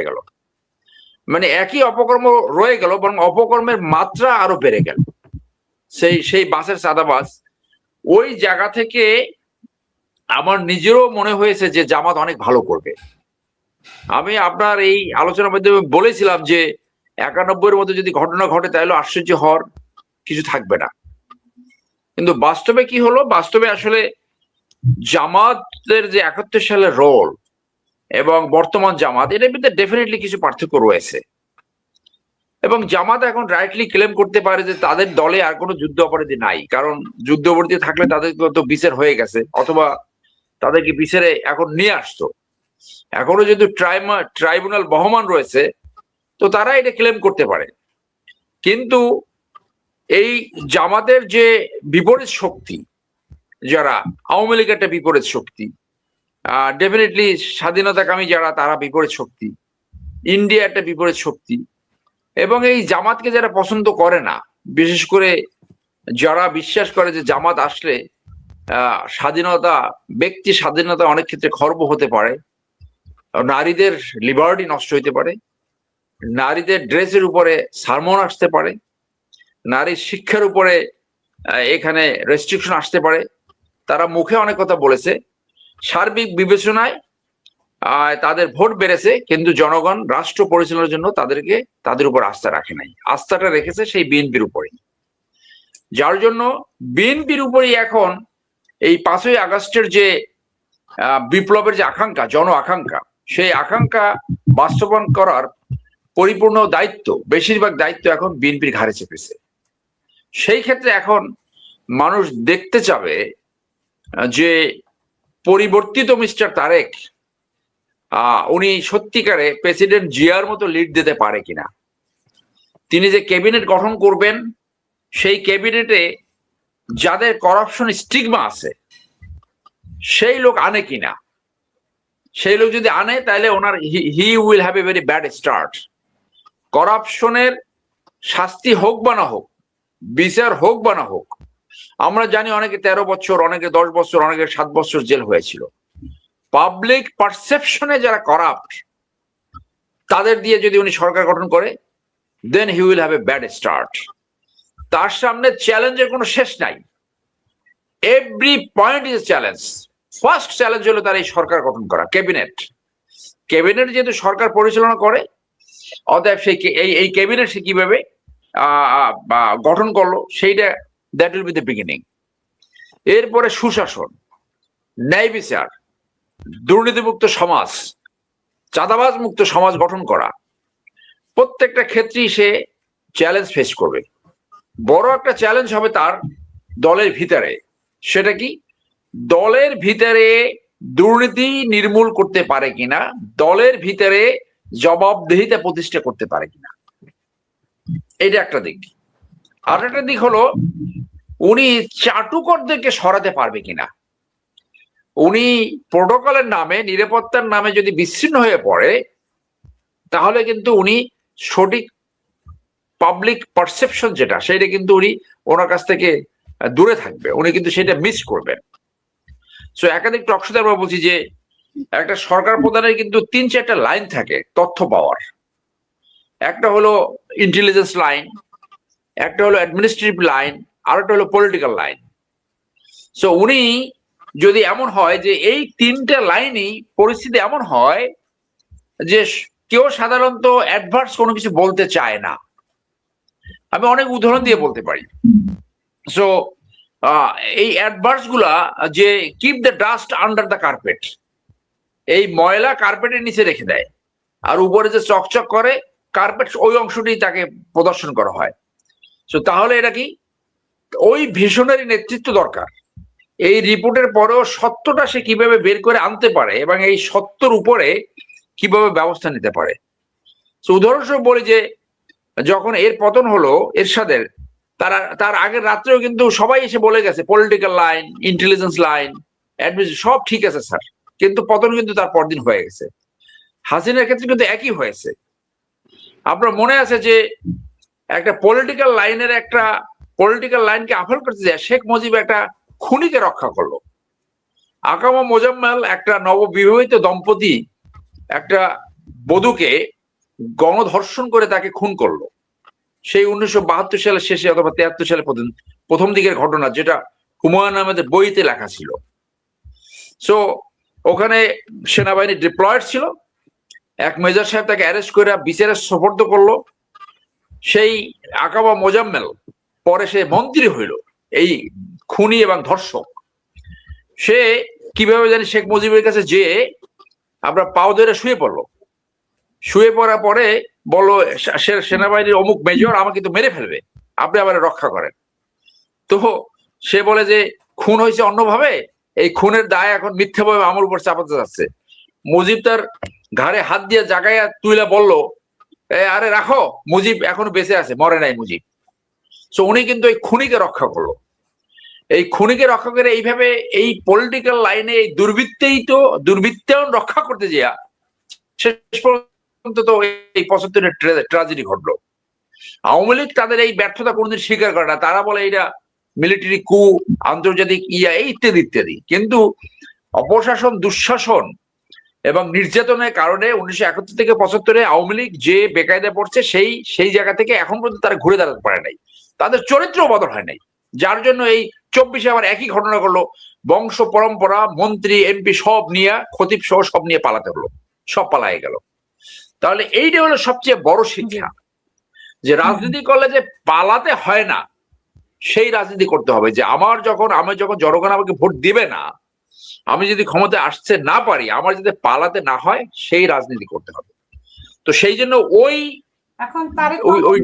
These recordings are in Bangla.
গেল, মানে একই অপকর্ম রয়ে গেল, বরং অপকর্মের মাত্রা আরো বেড়ে গেল। সেই বাসের চাঁদাবাজ, ওই জায়গা থেকে আমার নিজেরও মনে হয়েছে যে জামাত অনেক ভালো করবে। আমি আপনার এই আলোচনার মাধ্যমে বলেছিলাম যে 91-এর মধ্যে যদি ঘটনা ঘটে তাহলে আশ্চর্য হওয়ার কিছু থাকবে না। কিন্তু বাস্তবে কি হলো, বাস্তবে আসলে জামাতের যে 71 সালের রোল এবং বর্তমান জামাত, এটার ভিতরে ডেফিনেটলি কিছু পার্থক্য রয়েছে। এবং জামাত এখন রাইটলি ক্লেম করতে পারে যে তাদের দলে আর কোনো যুদ্ধ অপরাধী নাই, কারণ যুদ্ধ অপরাধী থাকলে তাদের তো বিচার হয়ে গেছে, অথবা তাদেরকে বিচারে এখন নিয়ে আসতো। এখনো যেহেতু ট্রাইব্যুনাল বহমান রয়েছে, তো তারা এটা ক্লেম করতে পারে। কিন্তু এই জামাতের যে বিপরীত শক্তি, যারা আওয়ামী লীগ একটা বিপরীত শক্তি, ডেফিনেটলি স্বাধীনতাকামী যারা, তারা বিপরীত শক্তি, ইন্ডিয়া একটা বিপরীত শক্তি, এবং এই জামাতকে যারা পছন্দ করে না, বিশেষ করে যারা বিশ্বাস করে যে জামাত আসলে স্বাধীনতা, ব্যক্তি স্বাধীনতা অনেক ক্ষেত্রে খর্ব হতে পারে, নারীদের লিবার্টি নষ্ট হইতে পারে, নারীদের ড্রেসের উপরে সারমন আসতে পারে, নারীর শিক্ষার উপরে এখানে রেস্ট্রিকশন আসতে পারে, তারা মুখে অনেক কথা বলেছে। সার্বিক বিবেচনায় তাদের ভোট বেড়েছে, কিন্তু জনগণ রাষ্ট্র পরিচালনার জন্য তাদের উপর আস্থা রাখে নাই, আস্থাটা রেখেছে সেই বিএনপির উপরে। যার জন্য বিএনপির উপরেই এখন এই 5ই আগস্টের যে বিপ্লবের যে আকাঙ্ক্ষা, জন আকাঙ্ক্ষা, সেই আকাঙ্ক্ষা বাস্তবায়ন করার পরিপূর্ণ দায়িত্ব, বেশিরভাগ দায়িত্ব এখন বিএনপির ঘাড়ে চেপেছে। সেই ক্ষেত্রে এখন মানুষ দেখতে চাবে যে পরিবর্তিত মিস্টার তারেক উনি সত্যিকারে প্রেসিডেন্ট জিয়ার মতো লিড দিতে পারে কিনা। তিনি যে ক্যাবিনেট গঠন করবেন, সেই ক্যাবিনেটে যাদের করাপশন স্টিগমা আছে সেই লোক আনে কিনা। সেই লোক যদি আনে তাহলে ওনার he will have a very bad start. করাপশনের শাস্তি হোক বা না হোক, বিচার হোক বা না হোক, আমরা জানি অনেকে 13 বছর, অনেকে 10 বছর, অনেকে 7 বছর জেল হয়েছিল। পাবলিক পারসেপশনে যারা করাপ্ট, তাদের দিয়ে যদি উনি সরকার গঠন করে, then he will have a bad start. তার সামনে চ্যালেঞ্জের কোনো শেষ নাই, every point is challenge. First challenge হলো তার এই সরকার গঠন করা, ক্যাবিনেট। ক্যাবিনেট যেহেতু সরকার পরিচালনা করে, অতএব সেই এই ক্যাবিনেট সে কিভাবে গঠন করলো, সেইটা that will be the beginning. এরপরে সুশাসন, ন্যায় বিচার, দুর্নীতিমুক্ত সমাজ, চাঁদাবাজ মুক্ত সমাজ গঠন করা, প্রত্যেকটা ক্ষেত্রেই সে চ্যালেঞ্জ ফেস করবে। বড় একটা চ্যালেঞ্জ হবে তার দলের ভিতরে। সেটা কি? দলের ভিতরে দুর্নীতি নির্মূল করতে পারে কিনা, দলের ভিতরে জবাবদিহিতা প্রতিষ্ঠা করতে পারে কিনা, এটা একটা দিক। আর একটা দিক হলো উনি চাটুকরদেরকে সরাতে পারবে কিনা। উনি প্রোটোকলের নামে, নিরাপত্তার নামে যদি বিচ্ছিন্ন হয়ে পড়ে, তাহলে কিন্তু উনি সঠিক পাবলিক পারসেপশন যেটা, সেটা কিন্তু উনি ওনার কাছ থেকে দূরে থাকবে, উনি কিন্তু সেটা মিস করবেন। সো একাধিক টকশোতে আমরা বলছি যে একটা সরকার প্রধানের কিন্তু 3-4টা লাইন থাকে তথ্য পাওয়ার। একটা হলো ইন্টেলিজেন্স লাইন, একটা হলো অ্যাডমিনিস্ট্রেটিভ লাইন, আর একটা হলো পলিটিক্যাল লাইন। সো উনি যদি এমন হয় যে এই 3টা লাইনই পরিস্থিতি এমন হয় যে কেউ সাধারণত অ্যাডভার্স কোনো কিছু বলতে চায় না, আমি অনেক উদাহরণ দিয়ে বলতে পারি। সো এই অ্যাডভার্স গুলা যে keep the dust under the carpet, এই ময়লা কার্পেটের নিচে রেখে দেয়, আর উপরে যে চকচক করে কার্পেট, ওই অংশটি তাকে প্রদর্শন করা হয়। সো তাহলে এটা কি, ওই ভিশনারি নেতৃত্ব দরকার। এই রিপোর্টের পরেও সত্যটা সে কিভাবে বের করে আনতে পারে এবং এই সত্যর উপরে কিভাবে ব্যবস্থা নিতে পারে। সো উদাহরণস্বরূপ বলি যে যখন এর পতন হলো এরশাদের, তার আগের রাত্রেও কিন্তু সবাই এসে বলে গেছে political line, intelligence line, administration সব ঠিক আছে স্যার, কিন্তু পতন কিন্তু তার পরদিন হয়ে গেছে। হাসিনার ক্ষেত্রে কিন্তু একই হয়েছে। আপনার মনে আছে যে একটা পলিটিক্যাল লাইনকে আফল করতে যায় শেখ মুজিব একটা খুনিকে রক্ষা করলো। আকামা মোজাম্মেল, একটা নববিবাহিত দম্পতি, একটা বধূকে গণধর্ষণ করে তাকে খুন করলো, সেই 1972 সালের শেষে অথবা 73 সালে প্রথম দিকের ঘটনা, যেটা হুমায়ুন আহমেদের বইতে লেখা ছিল। সো ওখানে সেনাবাহিনী ডিপ্লয়েড ছিল, এক মেজর সাহেব তাকে অ্যারেস্ট করে বিচারের সোপর্দ করলো। সেই আকাবা মোজাম্মেল পরে সে মন্ত্রী হইল, এই খুনি এবং ধর্ষক। সে কিভাবে জানি শেখ মুজিবের কাছে যেয়ে আমরা পাও ধরে শুয়ে পড়লো, শুয়ে পড়ার পরে বললো সেনাবাহিনীর অমুক মেজর আমাকে তো মেরে ফেলবে, আপনি আবার রক্ষা করেন। তো সে বলে যে খুন হয়েছে অন্যভাবে, এই খুনের দায় এখন মিথ্যাভাবে আমার উপর চাপাতে যাচ্ছে। মুজিব তার ঘাড়ে হাত দিয়ে জাগাইয়া তুইলা বলল, আরে রাখো, মুজিব এখনো বেঁচে আছে, মরে নাই মুজিব। তো উনি কিন্তু এই খুনিকে রক্ষা করলো। এই খুনিকে রক্ষা করে এইভাবে এই পলিটিক্যাল লাইনে এই দুর্বৃত্তায়ন রক্ষা করতে যাইয়া শেষ পর্যন্ত তো এই 75-এর ট্র্যাজেডি ঘটলো। আওয়ামী লীগ তাদের এই ব্যর্থতা কোনোদিন স্বীকার করে না, তারা বলে এটা মিলিটারি কু, আন্তর্জাতিক এই ইত্যাদি ইত্যাদি। কিন্তু অপশাসন, দুঃশাসন এবং নির্যাতনের কারণে 1971 থেকে 75-এ আওয়ামী লীগ যে বেকায়দায় পড়ছে, সেই জায়গা থেকে এখন পর্যন্ত তারা ঘুরে দাঁড়াতে পারে নাই, তাদের চরিত্র বদল হয় নাই। যার জন্য এই 24-এ আবার একই ঘটনা করলো, বংশ পরম্পরা, মন্ত্রী এমপি সব নিয়ে, খতিব সহ সব নিয়ে পালাতে হলো, সব পালায় গেল। তাহলে এইটা হলো সবচেয়ে বড় শিক্ষা, যে রাজনীতি করলে যে পালাতে হয় না, সেই রাজনীতি করতে হবে। যে আমি যখন জনগণ আমাকে ভোট দিবে না, আমি যদি ক্ষমতায় আসতে না পারি, আমার যদি পালাতে না হয়, সেই রাজনীতি করতে হবে। তো সেই জন্য ওই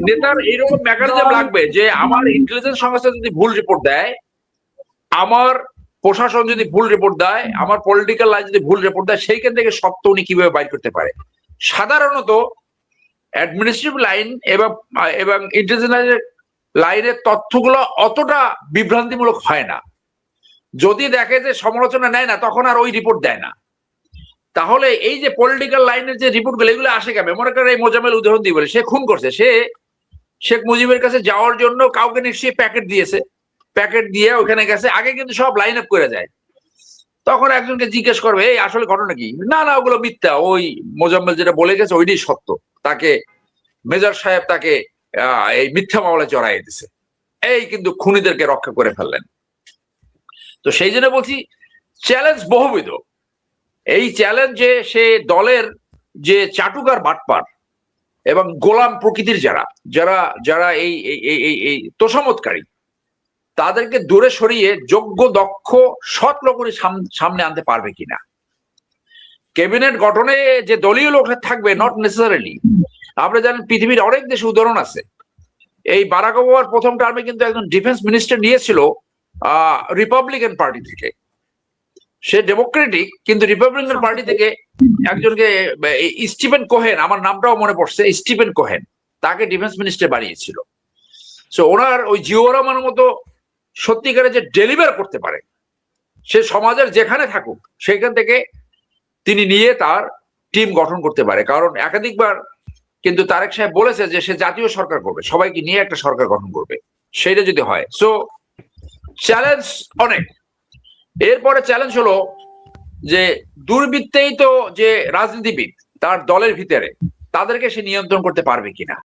নেতার এইরকম মেকানিজম লাগবে যে আমার ইন্টেলিজেন্স সংস্থা যদি ভুল রিপোর্ট দেয়, আমার প্রশাসন যদি ভুল রিপোর্ট দেয়, আমার পলিটিক্যাল লাইন যদি ভুল রিপোর্ট দেয়, সেইখান থেকে সত্য উনি কিভাবে বাইর করতে পারে। সাধারণত অ্যাডমিনিস্ট্রেটিভ লাইন এবং ইন্টেলিজেন্স লাইনের তথ্যগুলো অতটা বিভ্রান্তিমূলক হয় না। যদি দেখে যে সমালোচনা নেয় না, তখন আর ওই রিপোর্ট দেয় না। তাহলে এই যে পলিটিক্যাল লাইনের যে রিপোর্টগুলো, এগুলো আসে কেমন? মনে করেন এই মোজাম্মেল উদাহরণ দিয়ে বলে, সে খুন করছে, সে শেখ মুজিবের কাছে যাওয়ার জন্য কাউকে নিশ্চয়ই প্যাকেট দিয়েছে, প্যাকেট দিয়ে ওখানে গেছে। আগে কিন্তু সব লাইন আপ করে যায়, তখন একজনকে জিজ্ঞেস করবে এই আসলে ঘটনা কি, না ওগুলো মিথ্যা, ওই মোজাম্মেল যেটা বলে গেছে ওইটাই সত্য, তাকে মেজর সাহেব তাকে এই মিথ্যা মামলায় জড়াই দিছে। এই কিন্তু খুনিদেরকে রক্ষা করে ফেললেন। তো সেই জন্য বলছি, চ্যালেঞ্জ বহুবিধ। এই চ্যালেঞ্জে সে দলের যে চাটুকার বাটপার এবং গোলাম প্রকৃতির যারা এই তোষামতকারী, তাদেরকে দূরে সরিয়ে যোগ্য, দক্ষ, সৎ লোকের সামনে আনতে পারবে কিনা। ক্যাবিনেট গঠনে যে দলীয় লোক থাকবে, নট নেসেসারিলি। আমরা জানেন পৃথিবীর অনেক দেশে উদাহরণ আছে। এই বারাক ওবামার প্রথম টার্মে কিন্তু একজন ডিফেন্স মিনিস্টার নিয়েছিল রিপাবলিকান পার্টি থেকে। সে ডেমোক্রেটিক, কিন্তু রিপাবলিকান পার্টি থেকে একজনকে, স্টিফেন কোহেন, আমার নামটাও মনে পড়ছে, স্টিফেন কোহেন, তাকে ডিফেন্স মিনিস্টার বানিয়েছিল। সো ওনার ওই জিও রহমানের মতো সত্যিকারে যে ডেলিভার করতে পারে, সে সমাজের যেখানে থাকুক সেখান থেকে তিনি নিয়ে তার টিম গঠন করতে পারে। কারণ একাধিকবার কিন্তু তারেক সাহেব বলেছে যে সে জাতীয় সরকার করবে, সবাইকে নিয়ে একটা সরকার গঠন করবে, সেটা যদি হয়। সো চ্যালেঞ্জ অনেক। এরপরে চ্যালেঞ্জ হলো যে দুর্বৃত্তায়িত যে রাজনীতিবিদ তার দলের ভিতরে, তাদেরকে সে নিয়ন্ত্রণ করতে পারবে কিনা।